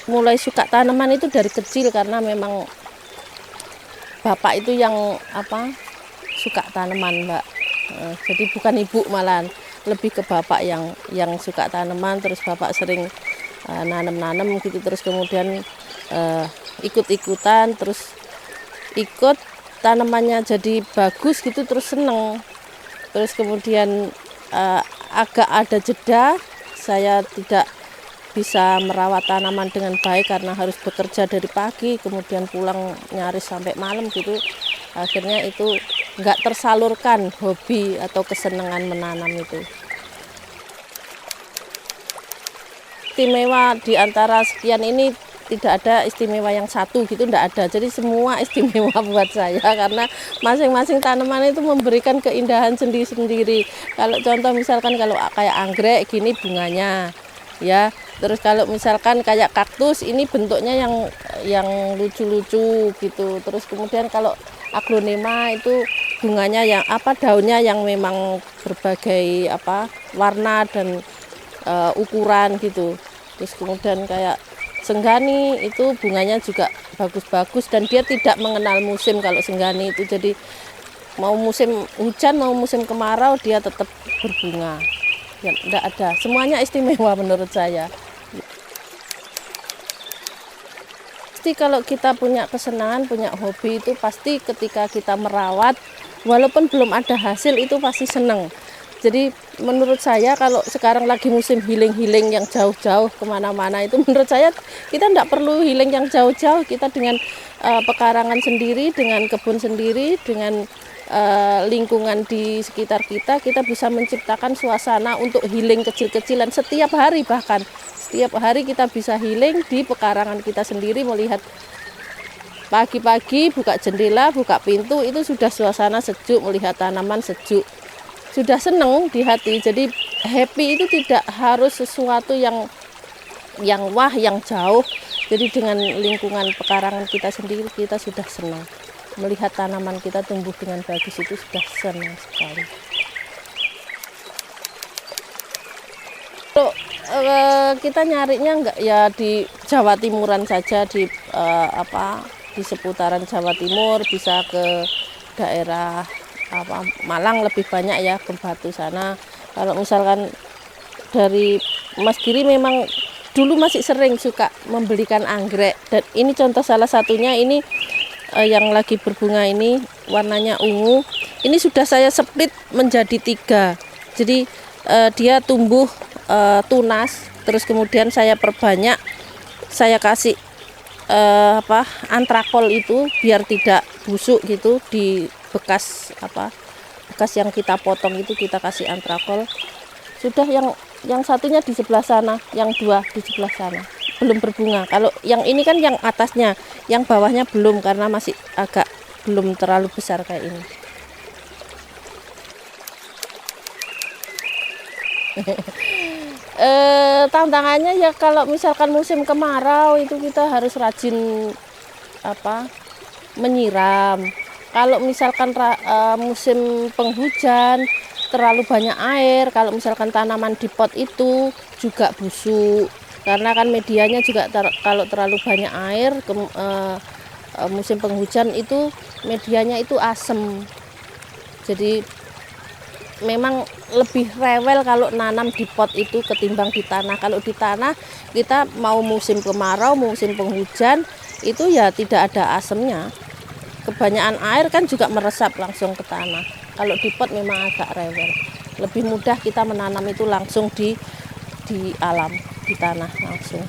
Mulai suka tanaman itu dari kecil karena memang bapak itu yang suka tanaman, Mbak. Jadi bukan ibu malahan, lebih ke bapak yang suka tanaman, terus bapak sering nanam-nanam gitu, terus kemudian ikut-ikutan, terus ikut tanamannya jadi bagus gitu, terus seneng. Terus kemudian agak ada jeda, saya tidak bisa merawat tanaman dengan baik karena harus bekerja dari pagi, kemudian pulang nyaris sampai malam gitu. Akhirnya itu nggak tersalurkan hobi atau kesenangan menanam itu. Istimewa di antara sekian ini tidak ada istimewa yang satu gitu, enggak ada. Jadi semua istimewa buat saya karena masing-masing tanaman itu memberikan keindahan sendiri-sendiri. Kalau contoh misalkan kalau kayak anggrek gini bunganya, ya. Terus kalau misalkan kayak kaktus ini bentuknya yang lucu-lucu gitu. Terus kemudian kalau aglonema itu bunganya yang daunnya yang memang berbagai warna dan ukuran gitu. Terus kemudian kayak senggani itu bunganya juga bagus-bagus dan dia tidak mengenal musim kalau senggani itu. Jadi mau musim hujan mau musim kemarau dia tetap berbunga. Ya, enggak ada. Semuanya istimewa menurut saya. Pasti kalau kita punya kesenangan, punya hobi itu pasti ketika kita merawat, walaupun belum ada hasil itu pasti senang. Jadi menurut saya kalau sekarang lagi musim healing-healing yang jauh-jauh kemana-mana itu menurut saya kita tidak perlu healing yang jauh-jauh. Kita dengan pekarangan sendiri, dengan kebun sendiri, dengan lingkungan di sekitar kita bisa menciptakan suasana untuk healing kecil-kecilan setiap hari. Bahkan setiap hari kita bisa healing di pekarangan kita sendiri, melihat pagi-pagi buka jendela, buka pintu itu sudah suasana sejuk, melihat tanaman sejuk, sudah senang di hati. Jadi happy itu tidak harus sesuatu yang wah, yang jauh. Jadi dengan lingkungan pekarangan kita sendiri kita sudah senang. Melihat tanaman kita tumbuh dengan bagus itu sudah senang sekali. Kalau kita nyarinya enggak ya di Jawa Timuran saja, di seputaran Jawa Timur, bisa ke daerah Malang lebih banyak ya, ke Batu sana. Kalau misalkan dari Mas Giri memang dulu masih sering suka membelikan anggrek, dan ini contoh salah satunya ini yang lagi berbunga ini warnanya ungu. Ini sudah saya split menjadi 3. Jadi dia tumbuh tunas, terus kemudian saya perbanyak, saya kasih antrakol itu biar tidak busuk gitu. Di bekas yang kita potong itu kita kasih antrakol. Sudah yang satunya di sebelah sana, yang 2 di sebelah sana belum berbunga. Kalau yang ini kan yang atasnya, yang bawahnya belum karena masih agak belum terlalu besar kayak ini. Tantangannya ya kalau misalkan musim kemarau itu kita harus rajin menyiram. Kalau misalkan musim penghujan terlalu banyak air, kalau misalkan tanaman di pot itu juga busuk. Karena kan medianya juga kalau terlalu banyak air musim penghujan itu medianya itu asem. Jadi memang lebih rewel kalau nanam di pot itu ketimbang di tanah. Kalau di tanah kita mau musim kemarau, musim penghujan itu ya tidak ada asemnya. Kebanyakan air kan juga meresap langsung ke tanah. Kalau di pot memang agak rewel. Lebih mudah kita menanam itu langsung di alam, di tanah langsung.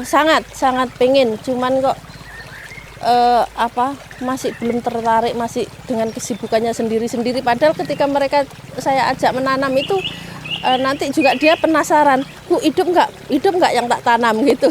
Sangat pengen, cuman kok masih belum tertarik, masih dengan kesibukannya sendiri-sendiri. Padahal ketika saya ajak menanam itu nanti juga dia penasaran, Bu, hidup nggak yang tak tanam gitu.